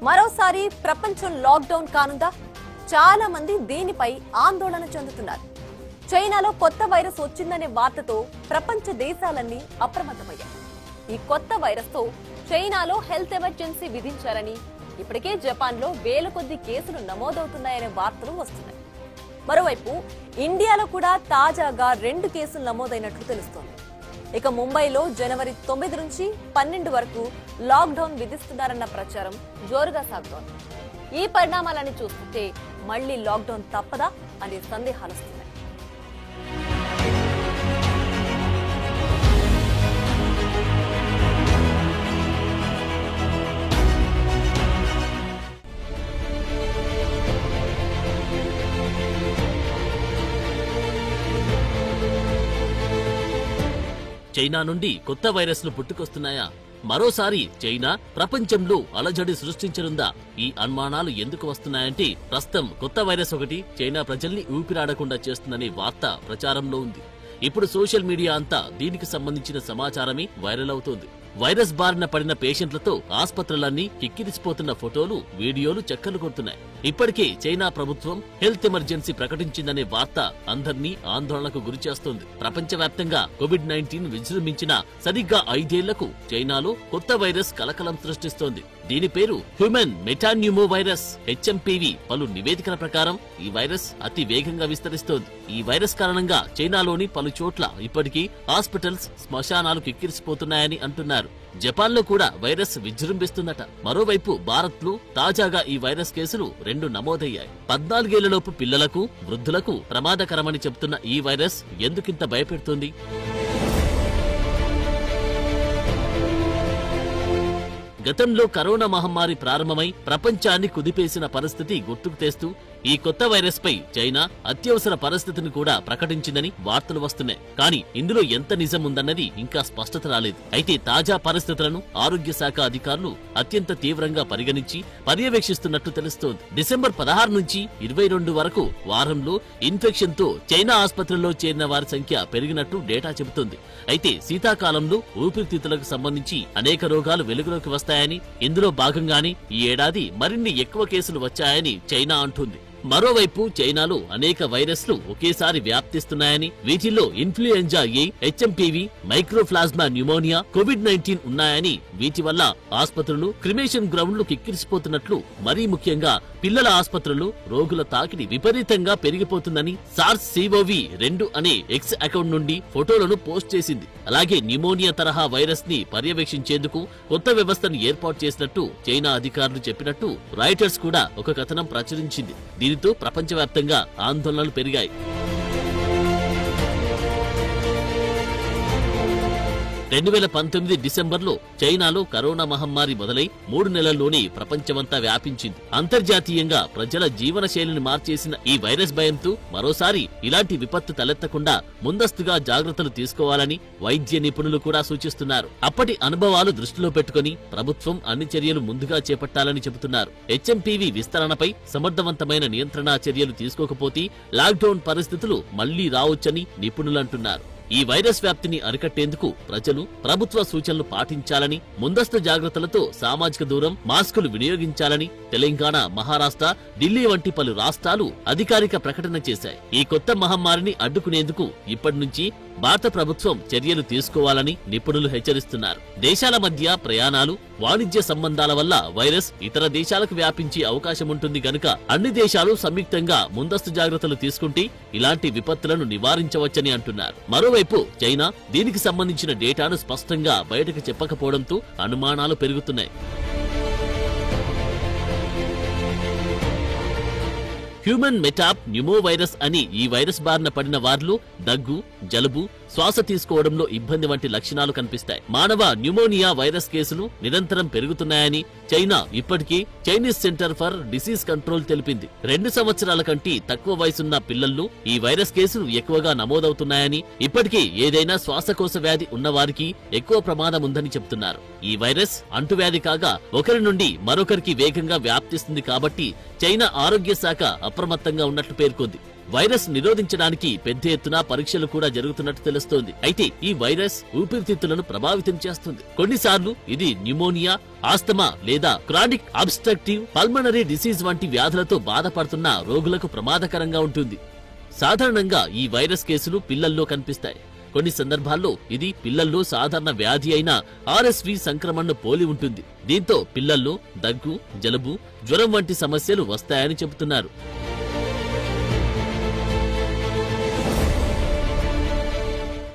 మరోసారి ప్రపంచం లాక్డౌన్ కానుందా? చాలా మంది దీనిపై ఆందోళన చెందుతున్నారు. చైనాలో కొత్త వైరస్ వచ్చిందనే వార్తతో ప్రపంచ దేశాలన్నీ అప్రమత్తమయ్యాయి. ఈ కొత్త వైరస్ తో చైనాలో హెల్త్ ఎమర్జెన్సీ విధించారని, ఇప్పటికే జపాన్లో వేల కొద్ది కేసులు నమోదవుతున్నాయనే వార్తలు వస్తున్నాయి. మరోవైపు ఇండియాలో కూడా తాజాగా 2 కేసులు నమోదైనట్లు తెలుస్తోంది. ఇక ముంబైలో జనవరి 9 నుంచి 12 వరకు లాక్డౌన్ విధిస్తున్నారన్న ప్రచారం జోరుగా సాగుతోంది. ఈ పరిణామాలను చూస్తుంటే మళ్లీ లాక్డౌన్ తప్పదా అనే సందేహాలు వస్తున్నాయి. చైనా నుండి కొత్త వైరస్లు పుట్టుకొస్తున్నాయా? మరోసారి చైనా ప్రపంచంలో అలజడి సృష్టించనుందా? ఈ అనుమానాలు ఎందుకు వస్తున్నాయంటే ప్రస్తుతం కొత్త వైరస్ ఒకటి చైనా ప్రజల్ని ఊపిరాడకుండా చేస్తుందనే వార్త ప్రచారంలో ఉంది. ఇప్పుడు సోషల్ మీడియా అంతా దీనికి సంబంధించిన సమాచారమే వైరల్ అవుతోంది. వైరస్ బారిన పడిన పేషెంట్లతో ఆస్పత్రులన్నీ కిక్కిరిసిపోతున్న ఫోటోలు, వీడియోలు చక్కర్లు కొడుతున్నాయి. ఇప్పటికే చైనా ప్రభుత్వం హెల్త్ ఎమర్జెన్సీ ప్రకటించిందనే వార్త అందర్నీ ఆందోళనకు గురిచేస్తోంది. ప్రపంచవ్యాప్తంగా కోవిడ్-19 విజృంభించిన సరిగ్గా 5 ఏళ్లకు చైనాలో కొత్త వైరస్ కలకలం సృష్టిస్తోంది. దీని పేరు హ్యూమన్ మెటాన్యూమో వైరస్ HMPV. పలు నివేదికల ప్రకారం ఈ వైరస్ అతి వేగంగా విస్తరిస్తోంది. ఈ వైరస్ కారణంగా చైనాలోని పలు చోట్ల ఇప్పటికీ హాస్పిటల్స్, శ్మశానాలు కిక్కిరిసిపోతున్నాయని అంటున్నారు. జపాన్లో కూడా వైరస్ విజృంభిస్తుందట. మరోవైపు భారత్ లో తాజాగా ఈ వైరస్ కేసులు 2 నమోదయ్యాయి. 14 ఏళ్లలోపు పిల్లలకు, వృద్ధులకు ప్రమాదకరమని చెబుతున్న ఈ వైరస్ ఎందుకింత భయపెడుతుంది? గతంలో కరోనా మహమ్మారి ప్రారంభమై ప్రపంచాన్ని కుదిపేసిన పరిస్థితి గుర్తుకు తెస్తూ ఈ కొత్త వైరస్ పై చైనా అత్యవసర పరిస్థితిని కూడా ప్రకటించిందని వార్తలు వస్తున్నాయి. కానీ ఇందులో ఎంత నిజం ఉందన్నది ఇంకా స్పష్టత రాలేదు. అయితే తాజా పరిస్థితులను ఆరోగ్య శాఖ అధికారులు అత్యంత తీవ్రంగా పరిగణించి పర్యవేక్షిస్తున్నట్టు తెలుస్తోంది. డిసెంబర్ 16 నుంచి 22 వరకు వారంలో ఇన్ఫెక్షన్ తో చైనా ఆసుపత్రుల్లో చేరిన వారి సంఖ్య పెరిగినట్టు డేటా చెబుతోంది. అయితే శీతాకాలంలో ఊపిరితిత్తులకు సంబంధించి అనేక రోగాలు వెలుగులోకి వస్తాయని, ఇందులో భాగంగానే ఈ ఏడాది మరిన్ని ఎక్కువ కేసులు వచ్చాయని చైనా అంటుంది. మరోవైపు చైనాలో అనేక వైరస్లు ఒకేసారి వ్యాప్తిస్తున్నాయని, వీటిల్లో influenza A, HMPV, mycoplasma pneumonia, COVID-19 ఉన్నాయని, వీటి వల్ల ఆసుపత్రులు, క్రిమేషన్ గ్రౌండ్లు కిక్కిరిసిపోతున్నట్లు, మరీ ముఖ్యంగా పిల్లల ఆసుపత్రులు రోగుల తాకిడి విపరీతంగా పెరిగిపోతుందని SARS-CoV-2 అనే X అకౌంట్ నుండి ఫోటోలను పోస్ట్ చేసింది. అలాగే న్యూమోనియా తరహా వైరస్ ని పర్యవేక్షించేందుకు కొత్త వ్యవస్థను ఏర్పాటు చేసినట్టు చైనా అధికారులు చెప్పినట్టు రాయిటర్స్ కూడా ఒక కథనం ప్రచురించింది. దీనితో ప్రపంచవ్యాప్తంగా ఆందోళనలు పెరిగాయి. 2019 డిసెంబర్లో చైనాలో కరోనా మహమ్మారి మొదలై 3 నెలల్లోనే ప్రపంచమంతా వ్యాపించింది. అంతర్జాతీయంగా ప్రజల జీవన శైలిని మార్చేసిన ఈ వైరస్ భయంతో మరోసారి ఇలాంటి విపత్తు తలెత్తకుండా ముందస్తుగా జాగ్రత్తలు తీసుకోవాలని వైద్య నిపుణులు కూడా సూచిస్తున్నారు. అప్పటి అనుభవాలు దృష్టిలో పెట్టుకుని ప్రభుత్వం అన్ని చర్యలు ముందుగా చేపట్టాలని చెబుతున్నారు. HMPV విస్తరణపై సమర్థవంతమైన నియంత్రణా చర్యలు తీసుకోకపోతే లాక్డౌన్ పరిస్థితులు మళ్లీ రావచ్చని నిపుణులంటున్నారు. ఈ వైరస్ వ్యాప్తిని అరికట్టేందుకు ప్రజలు ప్రభుత్వ సూచనలు పాటించాలని, ముందస్తు జాగ్రత్తలతో సామాజిక దూరం, మాస్కులు వినియోగించాలని తెలంగాణ, మహారాష్ట్ర, ఢిల్లీ వంటి పలు రాష్ట్రాలు అధికారిక ప్రకటన చేశాయి. ఈ కొత్త మహమ్మారిని అడ్డుకునేందుకు ఇప్పటి నుంచి భారత ప్రభుత్వం చర్యలు తీసుకోవాలని నిపుణులు హెచ్చరిస్తున్నారు. దేశాల మధ్య ప్రయాణాలు, వాణిజ్య సంబంధాల వల్ల వైరస్ ఇతర దేశాలకు వ్యాపించే అవకాశం ఉంటుంది గనుక అన్ని దేశాలు సంయుక్తంగా ముందస్తు జాగ్రత్తలు తీసుకుంటే ఇలాంటి విపత్తులను నివారించవచ్చని అంటున్నారు. మరోవైపు చైనా దీనికి సంబంధించిన డేటాను స్పష్టంగా బయటకు చెప్పకపోవడంతో అనుమానాలు పెరుగుతున్నాయి. హ్యూమన్ మెటాన్యూమో వైరస్ అని ఈ వైరస్ బారిన పడిన వారిలో దగ్గు, జలుబు, శ్వాస తీసుకోవడంలో ఇబ్బంది వంటి లక్షణాలు కనిపిస్తాయి. మానవ న్యూమోనియా వైరస్ కేసులు నిరంతరం పెరుగుతున్నాయని చైనా ఇప్పటికే Chinese centre for disease control తెలిపింది. 2 సంవత్సరాల కంటే తక్కువ వయసున్న పిల్లల్లో ఈ వైరస్ కేసులు ఎక్కువగా నమోదవుతున్నాయని, ఇప్పటికే ఏదైనా శ్వాసకోశ వ్యాధి ఉన్నవారికి ఎక్కువ ప్రమాదం ఉందని చెబుతున్నారు. ఈ వైరస్ అంటువ్యాధి కాగా ఒకరి నుండి మరొకరికి వేగంగా వ్యాప్తిస్తుంది కాబట్టి చైనా ఆరోగ్య శాఖ అప్రమత్తంగా ఉన్నట్లు పేర్కొంది. వైరస్ నిరోధించడానికి పెద్ద ఎత్తున పరీక్షలు కూడా జరుగుతున్నట్టు తెలుస్తోంది. అయితే ఈ వైరస్ ఊపిరితిత్తులను ప్రభావితం చేస్తుంది. కొన్నిసార్లు ఇది న్యూమోనియా, ఆస్తమా లేదా క్రానిక్ అబ్స్ట్రక్టివ్ పల్మనరీ డిసీజ్ వంటి వ్యాధులతో బాధపడుతున్న రోగులకు ప్రమాదకరంగా ఉంటుంది. సాధారణంగా ఈ వైరస్ కేసులు పిల్లల్లో కనిపిస్తాయి. కొన్ని సందర్భాల్లో ఇది పిల్లల్లో సాధారణ వ్యాధి అయిన RSV సంక్రమణను పోలి ఉంటుంది. దీంతో పిల్లల్లో దగ్గు, జలుబు, జ్వరం వంటి సమస్యలు వస్తాయని చెబుతున్నారు.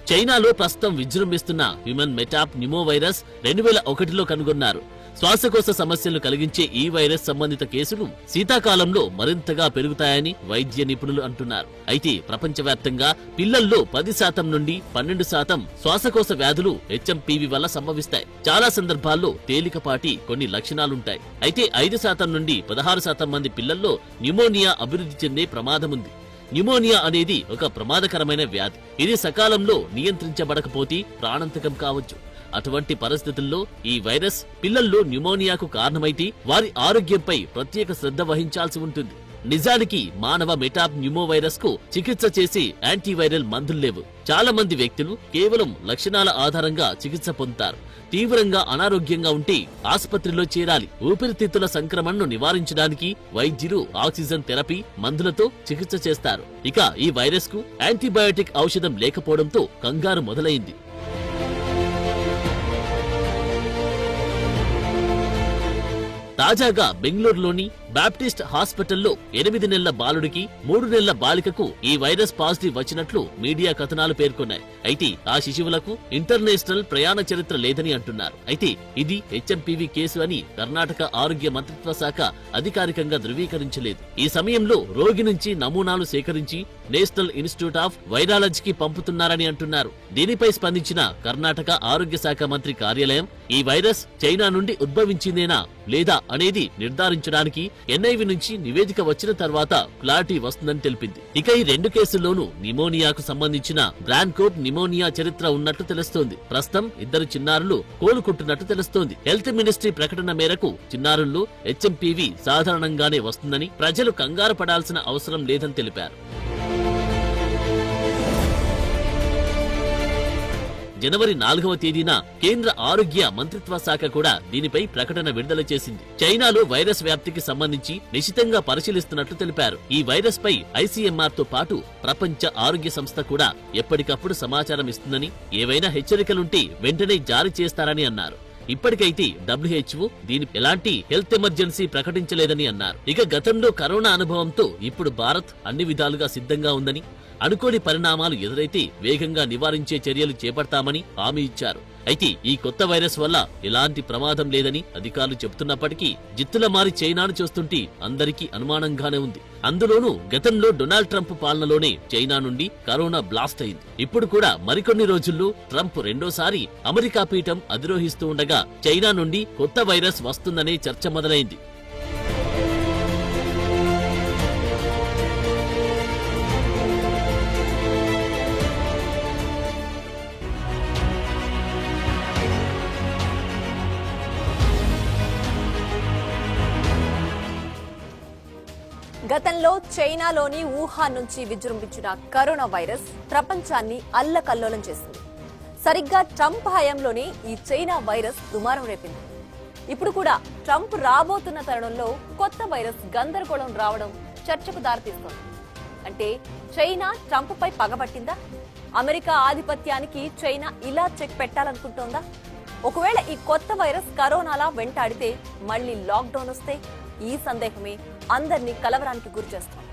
చైనాలో ప్రస్తుతం విజృంభిస్తున్న హ్యూమన్ మెటాప్ న్యూమోవైరస్ 2001లో కనుగొన్నారు. శ్వాసకోశ సమస్యలు కలిగించే ఈ వైరస్ సంబంధిత కేసులు శీతాకాలంలో మరింతగా పెరుగుతాయని వైద్య నిపుణులు అంటున్నారు. అయితే ప్రపంచవ్యాప్తంగా పిల్లల్లో 10% నుండి 12% శ్వాసకోశ వ్యాధులు HMPV వల్ల సంభవిస్తాయి. చాలా సందర్భాల్లో తేలికపాటి కొన్ని లక్షణాలుంటాయి. అయితే 5% నుండి 16% మంది పిల్లల్లో న్యూమోనియా అభివృద్ధి చెందే ప్రమాదముంది. న్యూమోనియా అనేది ఒక ప్రమాదకరమైన వ్యాధి. ఇది సకాలంలో నియంత్రించబడకపోతే ప్రాణాంతకం కావచ్చు. అటువంటి పరిస్థితుల్లో ఈ వైరస్ పిల్లల్లో న్యూమోనియాకు కారణమైతే వారి ఆరోగ్యంపై ప్రత్యేక శ్రద్ధ వహించాల్సి ఉంటుంది. నిజానికి మానవ మెటాప్ న్యూమోవైరస్ కు చికిత్స చేసే యాంటీవైరల్ మందులు లేవు. చాలా మంది వ్యక్తులు కేవలం లక్షణాల ఆధారంగా చికిత్స పొందుతారు. తీవ్రంగా అనారోగ్యంగా ఉంటే ఆసుపత్రిలో చేరాలి. ఊపిరితిత్తుల సంక్రమణను నివారించడానికి వైద్యులు ఆక్సిజన్ థెరపీ మందులతో చికిత్స చేస్తారు. ఇక ఈ వైరస్ కు యాంటీబయాటిక్ ఔషధం లేకపోవడంతో కంగారు మొదలైంది. తాజాగా బెంగళూరులోని బాప్టిస్ట్ హాస్పిటల్లో 8 నెలల బాలుడికి 3 నెలల బాలికకు ఈ వైరస్ పాజిటివ్ వచ్చినట్లు మీడియా కథనాలు పేర్కొన్నాయి. అయితే ఆ శిశువులకు ఇంటర్నేషనల్ ప్రయాణ చరిత్ర లేదని అంటున్నారు. అయితే ఇది HMPV కేసు అని కర్ణాటక ఆరోగ్య మంత్రిత్వ శాఖ అధికారికంగా ధృవీకరించలేదు. ఈ సమయంలో రోగి నుంచి నమూనాలు సేకరించి నేషనల్ ఇన్స్టిట్యూట్ ఆఫ్ వైరాలజీకి పంపుతున్నారని అంటున్నారు. దీనిపై స్పందించిన కర్ణాటక ఆరోగ్య శాఖ మంత్రి కార్యాలయం ఈ వైరస్ చైనా నుండి ఉద్భవించిందేనా లేదా అనేది నిర్ధారించడానికి NIV నుంచి నివేదిక వచ్చిన తర్వాత క్లారిటీ వస్తుందని తెలిపింది. ఇక ఈ 2 కేసుల్లోనూ నిమోనియాకు సంబంధించిన బ్రాన్కోట్ నిమోనియా చరిత్ర ఉన్నట్టు తెలుస్తోంది. ప్రస్తుతం 2 చిన్నారులు కోలుకుంటున్నట్టు తెలుస్తోంది. హెల్త్ మినిస్ట్రీ ప్రకటన మేరకు చిన్నారుల్లో HMPV సాధారణంగానే వస్తుందని, ప్రజలు కంగారు పడాల్సిన అవసరం లేదని తెలిపారు. జనవరి 4వ తేదీన కేంద్ర ఆరోగ్య మంత్రిత్వ శాఖ కూడా దీనిపై ప్రకటన విడుదల చేసింది. చైనాలో వైరస్ వ్యాప్తికి సంబంధించి నిశితంగా పరిశీలిస్తున్నట్లు తెలిపారు. ఈ వైరస్ పై ICMR తో పాటు ప్రపంచ ఆరోగ్య సంస్థ కూడా ఎప్పటికప్పుడు సమాచారం ఇస్తుందని, ఏవైనా హెచ్చరికలుంటే వెంటనే జారీ చేస్తారని అన్నారు. ఇప్పటికైతే WHO దీని ఎలాంటి హెల్త్ ఎమర్జెన్సీ ప్రకటించలేదని అన్నారు. ఇక గతంలో కరోనా అనుభవంతో ఇప్పుడు భారత్ అన్ని విధాలుగా సిద్ధంగా ఉందని, అనుకోని పరిణామాలు ఎదురైతే వేగంగా నివారించే చర్యలు చేపడతామని హామీ ఇచ్చారు. అయితే ఈ కొత్త వైరస్ వల్ల ఎలాంటి ప్రమాదం లేదని అధికారులు చెబుతున్నప్పటికీ జిత్తుల మారి చైనాను చూస్తుంటే అందరికీ అనుమానంగానే ఉంది. అందులోనూ గతంలో డొనాల్డ్ ట్రంప్ పాలనలోనే చైనా నుండి కరోనా బ్లాస్ట్ అయింది. ఇప్పుడు కూడా మరికొన్ని రోజుల్లో ట్రంప్ రెండోసారి అమెరికా పీఠం అధిరోహిస్తూ ఉండగా చైనా నుండి కొత్త వైరస్ వస్తుందనే చర్చ మొదలైంది. గతంలో చైనాలోని వుహాన్ నుంచి విజృంభించిన కరోనా వైరస్ ప్రపంచాన్ని అల్లకల్లోలం చేసింది. సరిగ్గా ట్రంప్ హయాంలోనే ఈ చైనా వైరస్ దుమారం రేపింది. ఇప్పుడు కూడా ట్రంప్ రాబోతున్న తరుణంలో కొత్త వైరస్ గందరగోళం రావడం చర్చకు దారితీస్తోంది. అంటే చైనా ట్రంప్ పై పగబట్టిందా? అమెరికా ఆధిపత్యానికి చైనా ఇలా చెక్ పెట్టాలనుకుంటోందా? ఒకవేళ ఈ కొత్త వైరస్ కరోనాలా వెంటాడితే మళ్లీ లాక్డౌన్ వస్తే ఈ సందేహమే అందరినీ కలవరానికి గురిచేస్తోంది.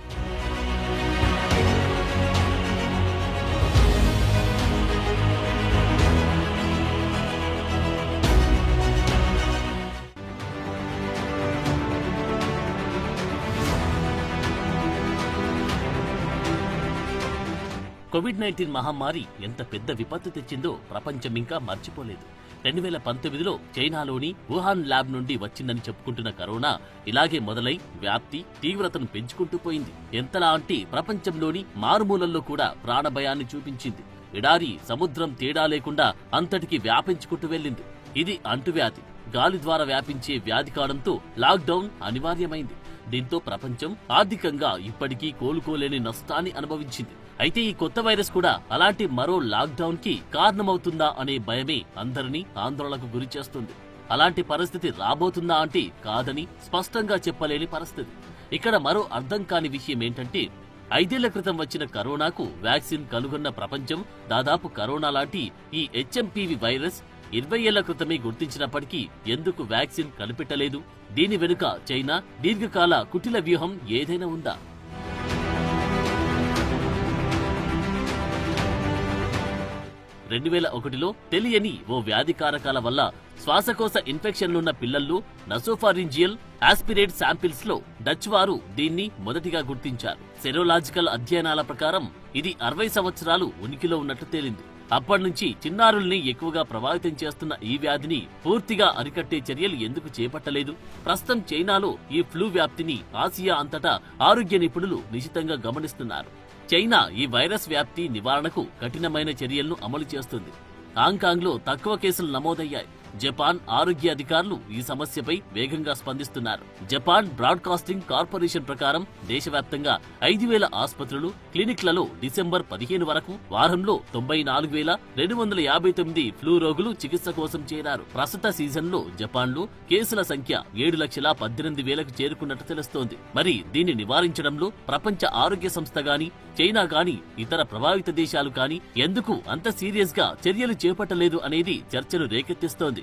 కోవిడ్-19 మహమ్మారి ఎంత పెద్ద విపత్తు తెచ్చిందో ప్రపంచం ఇంకా మర్చిపోలేదు. 2019లో చైనాలోని వుహాన్ ల్యాబ్ నుండి వచ్చిందని చెప్పుకుంటున్న కరోనా ఇలాగే మొదలై వ్యాప్తి తీవ్రతను పెంచుకుంటూ పోయింది. ఎంతలా అంటే ప్రపంచంలోని మారుమూలల్లో కూడా ప్రాణభయాన్ని చూపించింది. ఎడారి సముద్రం తేడా లేకుండా అంతటికి వ్యాపించుకుంటూ వెళ్ళింది. ఇది అంటువ్యాధి, గాలి ద్వారా వ్యాపించే వ్యాధి కావడంతో లాక్డౌన్ అనివార్యమైంది. దీంతో ప్రపంచం ఆర్థికంగా ఇప్పటికీ కోలుకోలేని నష్టాన్ని అనుభవించింది. అయితే ఈ కొత్త వైరస్ కూడా అలాంటి మరో లాక్డౌన్ కి కారణమవుతుందా అనే భయమే అందరినీ ఆందోళనకు గురిచేస్తుంది. అలాంటి పరిస్థితి రాబోతుందా అంటే కాదని స్పష్టంగా చెప్పలేని పరిస్థితి. ఇక్కడ మరో అర్థం కాని విషయం ఏంటంటే 5 ఏళ్ల క్రితం వచ్చిన కరోనాకు వ్యాక్సిన్ కనుగొన్న ప్రపంచం దాదాపు కరోనా లాంటి ఈ HMPV వైరస్ 20 ఏళ్ల క్రితమే గుర్తించినప్పటికీ ఎందుకు వ్యాక్సిన్ కనిపెట్టలేదు? దీని వెనుక చైనా దీర్ఘకాల కుటిల వ్యూహం ఏదైనా ఉందా? 2001లో తెలియని ఓ వ్యాధి కారకాల వల్ల శ్వాసకోశ ఇన్ఫెక్షన్లున్న పిల్లల్లో నసోఫారింజియల్ ఆస్పిరేట్ శాంపిల్స్ లో డచ్ వారు దీన్ని మొదటిగా గుర్తించారు. సెరోలాజికల్ అధ్యయనాల ప్రకారం ఇది 60 సంవత్సరాలు ఉనికిలో ఉన్నట్లు తేలింది. అప్పటినుంచి చిన్నారుల్ని ఎక్కువగా ప్రభావితం చేస్తున్న ఈ వ్యాధిని పూర్తిగా అరికట్టే చర్యలు ఎందుకు చేపట్టలేదు? ప్రస్తుతం చైనాలో ఈ ఫ్లూ వ్యాప్తిని ఆసియా అంతటా ఆరోగ్య నిపుణులు నిశితంగా గమనిస్తున్నారు. చైనా ఈ వైరస్ వ్యాప్తి నివారణకు కఠినమైన చర్యలను అమలు చేస్తుంది. హాంకాంగ్లో తక్కువ కేసులు నమోదయ్యాయి. జపాన్ ఆరోగ్య అధికారులు ఈ సమస్యపై వేగంగా స్పందిస్తున్నారు. జపాన్ బ్రాడ్కాస్టింగ్ కార్పొరేషన్ ప్రకారం దేశవ్యాప్తంగా 5,000 ఆసుపత్రులు, క్లినిక్లలో డిసెంబర్ 15 వరకు వారంలో 94,259 ఫ్లూ రోగులు చికిత్స కోసం చేరారు. ప్రస్తుత సీజన్లో జపాన్లో కేసుల సంఖ్య 7,18,000కు చేరుకున్నట్టు తెలుస్తోంది. మరి దీన్ని నివారించడంలో ప్రపంచ ఆరోగ్య సంస్థ గాని, చైనా గాని, ఇతర ప్రభావిత దేశాలు కాని ఎందుకు అంత సీరియస్ గా చర్యలు చేపట్టలేదు అనేది చర్చను రేకెత్తిస్తోంది.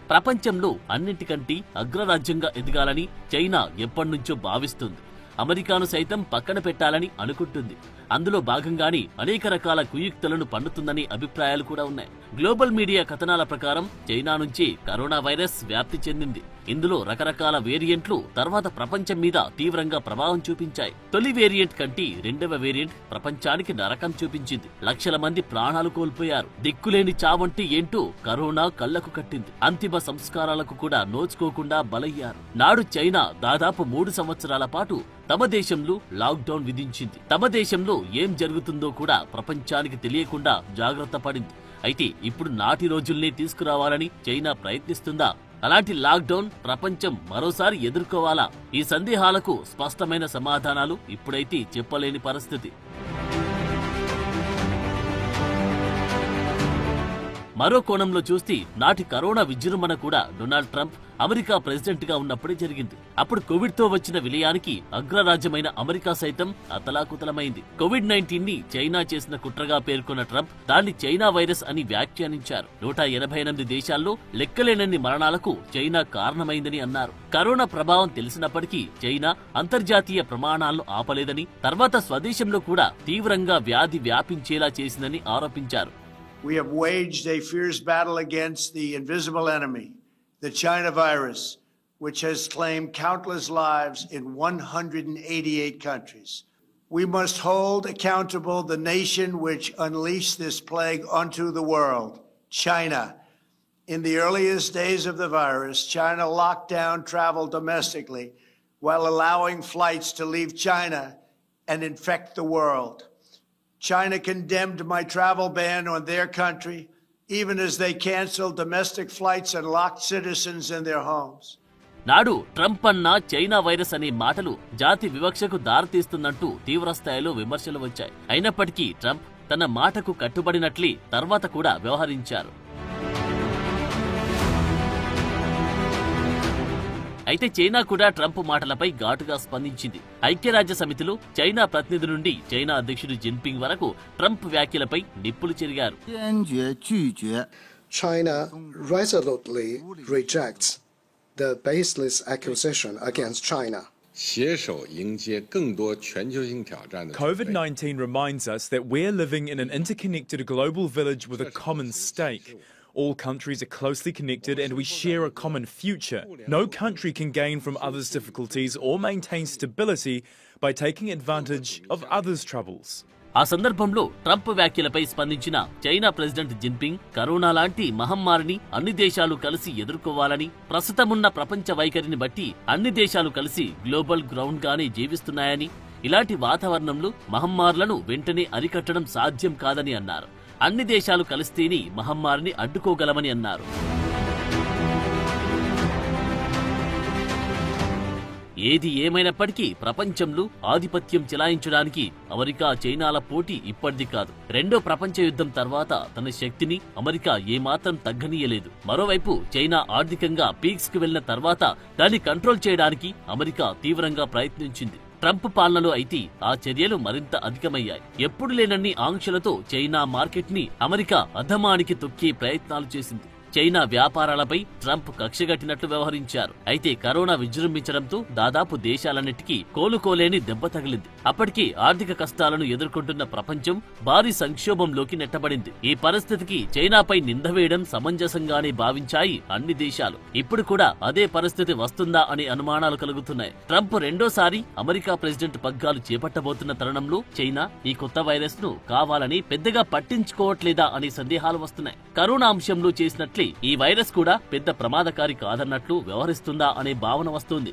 ప్రపంచంలో అన్నింటికంటే అగ్రరాజ్యంగా ఎదగాలని చైనా ఎప్పటినుంచో భావిస్తుంది. అమెరికాను సైతం పక్కన పెట్టాలని అనుకుంటుంది. అందులో భాగంగానే అనేక రకాల కుయుక్తులను పన్నుతుందనే అభిప్రాయాలు కూడా ఉన్నాయి. గ్లోబల్ మీడియా కథనాల ప్రకారం చైనా నుంచి కరోనా వైరస్ వ్యాప్తి చెందింది. ఇందులో రకరకాల వేరియంట్లు తర్వాత ప్రపంచం మీద తీవ్రంగా ప్రభావం చూపించాయి. తొలి వేరియంట్ కంటే రెండవ వేరియంట్ ప్రపంచానికి నరకం చూపించింది. లక్షల మంది ప్రాణాలు కోల్పోయారు. దిక్కులేని చావంటే ఏంటో కరోనా కళ్లకు కట్టింది. అంతిమ సంస్కారాలకు కూడా నోచుకోకుండా బలయ్యారు. నాడు చైనా దాదాపు 3 సంవత్సరాల పాటు తమ దేశంలో లాక్డౌన్ విధించింది. తమ దేశంలో ఏం జరుగుతుందో కూడా ప్రపంచానికి తెలియకుండా జాగ్రత్త పడింది. అయితే ఇప్పుడు నాటి రోజుల్ని తీసుకురావాలని చైనా ప్రయత్నిస్తుందా? అలాంటి లాక్డౌన్ ప్రపంచం మరోసారి ఎదుర్కోవాలా? ఈ సందేహాలకు స్పష్టమైన సమాధానాలు ఇప్పుడైతే చెప్పలేని పరిస్థితి. మరో కోణంలో చూస్తే నాటి కరోనా విజృంభణ కూడా డొనాల్డ్ ట్రంప్ అమెరికా ప్రెసిడెంట్ గా ఉన్నప్పుడే జరిగింది. అప్పుడు కోవిడ్ తో వచ్చిన విలయానికి అగ్రరాజ్యమైన అమెరికా సైతం అతలాకుతలమైంది. కోవిడ్-19 ని చైనా చేసిన కుట్రగా పేర్కొన్న ట్రంప్ దాన్ని చైనా వైరస్ అని వ్యాఖ్యానించారు. 188 దేశాల్లో లెక్కలేనన్ని మరణాలకు చైనా కారణమైందని అన్నారు. కరోనా ప్రభావం తెలిసినప్పటికీ చైనా అంతర్జాతీయ ప్రమాణాలను ఆపలేదని, తర్వాత స్వదేశంలో కూడా తీవ్రంగా వ్యాధి వ్యాపించేలా చేసిందని ఆరోపించారు. We have waged a fierce battle against the invisible enemy, the China virus, which has claimed countless lives in 188 countries. We must hold accountable the nation which unleashed this plague onto the world, China. In the earliest days of the virus, China locked down travel domestically while allowing flights to leave China and infect the world. China condemned my travel ban on their country, even as they canceled domestic flights and locked citizens in their homes. నాడు Trump అన్న China virus అనే మాటలు జాతి వివక్షకు దారితీస్తుందంటూ తీవ్రస్థాయిలో విమర్శలు వచ్చాయి. అయినప్పటికీ ట్రంప్ తన మాటకు కట్టుబడినట్లే తర్వాత కూడా వ్యవహరించారు. అయితే చైనా కూడా ట్రంప్ మాటలపై ఘాటుగా స్పందించింది. ఐక్యరాజ్య సమితిలో చైనా ప్రతినిధి నుండి చైనా అధ్యక్షుడు జిన్పింగ్ వరకు ట్రంప్ వ్యాఖ్యలపై నిప్పులు చెరిగారు. China resolutely rejects the baseless accusation against China. COVID-19 reminds us that we're living in an interconnected global village with a common stake. All countries are closely connected and we share a common future. No country can gain from others' difficulties or maintain stability by taking advantage of others' troubles. ఆ సందర్భంలో Trump వ్యాఖ్యలపై స్పందించిన China president Jinping corona లాంటి మహమ్మారిని అన్ని దేశాలు కలిసి ఎదుర్కోవాలని, ప్రస్తుతమున్న ప్రపంచ వైఖరిని బట్టి అన్ని దేశాలు కలిసి గ్లోబల్ గ్రౌండ్ గానే జీవిస్తున్నాయని, ఇలాంటి వాతావరణంలో మహమ్మారులను వెంటనే అరికట్టడం సాధ్యం కాదని అన్నారు. అన్ని దేశాలు కలిస్తేనే మహమ్మారిని అడ్డుకోగలమని అన్నారు. ఏది ఏమైనప్పటికీ ప్రపంచంలో ఆధిపత్యం చెలాయించడానికి అమెరికా చైనాల పోటీ ఇప్పటిది కాదు. రెండో ప్రపంచ యుద్ధం తర్వాత తన శక్తిని అమెరికా ఏమాత్రం తగ్గనీయలేదు. మరోవైపు చైనా ఆర్థికంగా పీక్స్ కి వెళ్లిన తర్వాత దాన్ని కంట్రోల్ చేయడానికి అమెరికా తీవ్రంగా ప్రయత్నించింది. ట్రంప్ పాలనలో అయితే ఆ చర్యలు మరింత అధికమయ్యాయి. ఎప్పుడు లేనన్ని ఆంక్షలతో చైనా మార్కెట్ ని అమెరికా అధమానికి తొక్కే ప్రయత్నాలు చేసింది. చైనా వ్యాపారాలపై ట్రంప్ కక్షగట్టినట్లు వ్యవహరించారు. అయితే కరోనా విజృంభించడంతో దాదాపు దేశాలన్నిటికీ కోలుకోలేని దెబ్బ తగిలింది. అప్పటికి ఆర్థిక కష్టాలను ఎదుర్కొంటున్న ప్రపంచం భారీ సంక్షోభంలోకి నెట్టబడింది. ఈ పరిస్థితికి చైనాపై నింద వేయడం సమంజసంగానే భావించాయి అన్ని దేశాలు. ఇప్పుడు కూడా అదే పరిస్థితి వస్తుందా అనే అనుమానాలు కలుగుతున్నాయి. ట్రంప్ రెండోసారి అమెరికా ప్రెసిడెంట్ పగ్గాలు చేపట్టబోతున్న తరుణంలో చైనా ఈ కొత్త వైరస్ ను కావాలని పెద్దగా పట్టించుకోవట్లేదా అనే సందేహాలు వస్తున్నాయి. కరోనా అంశంలో చేసినట్లే ఈ వైరస్ కూడా పెద్ద ప్రమాదకారి కాదన్నట్లు వ్యవహరిస్తుందా అనే భావన వస్తుంది.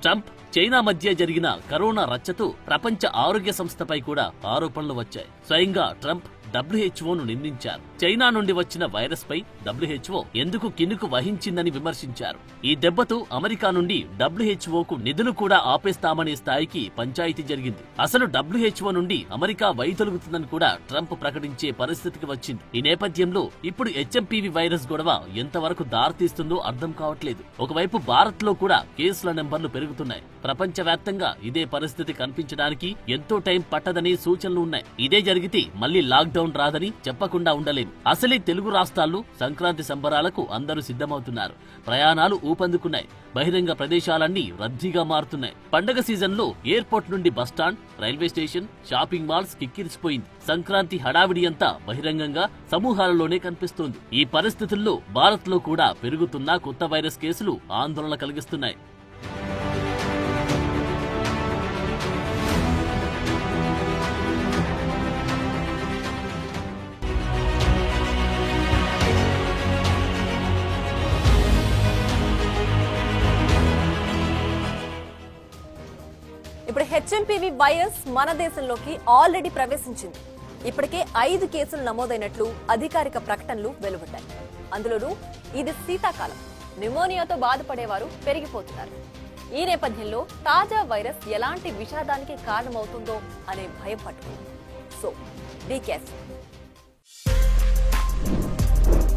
ట్రంప్ చైనా మధ్య జరిగిన కరోనా రచ్చతో ప్రపంచ ఆరోగ్య సంస్థపై కూడా ఆరోపణలు వచ్చాయి. స్వయంగా ట్రంప్ WHOను నిందించారు. చైనా నుండి వచ్చిన వైరస్ పై WHO ఎందుకు కినుకు వహించిందని విమర్శించారు. ఈ దెబ్బతో అమెరికా నుండి WHOకు నిధులు కూడా ఆపేస్తామనే స్థాయికి పంచాయతీ జరిగింది. అసలు WHO నుండి అమెరికా వైదొలుగుతుందని కూడా ట్రంప్ ప్రకటించే పరిస్థితికి వచ్చింది. ఈ నేపథ్యంలో ఇప్పుడు HMPV వైరస్ గొడవ ఎంతవరకు దారితీస్తుందో అర్థం కావట్లేదు. ఒకవైపు భారత్ లో కూడా కేసుల నెంబర్లు పెరుగుతున్నాయి. ప్రపంచవ్యాప్తంగా ఇదే పరిస్థితి కనిపించడానికి ఎంతో టైం పట్టదనే సూచనలు ఉన్నాయి. ఇదే జరిగితే మళ్లీ లాక్డౌన్ రాదని చెప్పకుండా ఉండలేం. అసలే తెలుగు రాష్ట్రాల్లో సంక్రాంతి సంబరాలకు అందరూ సిద్ధమవుతున్నారు. ప్రయాణాలు ఊపందుకున్నాయి. బహిరంగ ప్రదేశాలన్నీ రద్దీగా మారుతున్నాయి. పండగ సీజన్లో ఎయిర్పోర్ట్ నుండి bus stand, railway station, shopping malls కిక్కిరిసిపోయింది. సంక్రాంతి హడావిడి అంతా బహిరంగంగా సమూహాలలోనే కనిపిస్తోంది. ఈ పరిస్థితుల్లో భారత్ లో కూడా పెరుగుతున్న కొత్త వైరస్ కేసులు ఆందోళన కలిగిస్తున్నాయి. ఇప్పుడు HMPV వైరస్ మన దేశంలోకి ఆల్రెడీ ప్రవేశించింది. ఇప్పటికే 5 కేసులు నమోదైనట్లు అధికారిక ప్రకటనలు వెలువడ్డాయి. అందులోనూ ఇది శీతాకాలం, న్యూమోనియాతో బాధపడేవారు పెరిగిపోతున్నారు. ఈ నేపథ్యంలో తాజా వైరస్ ఎలాంటి విషాదానికి కారణమవుతుందో అనే భయం పట్టుకుంది. So be careful.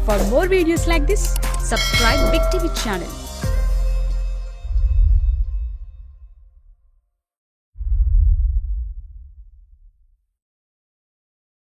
For more videos like this, subscribe Big TV channel.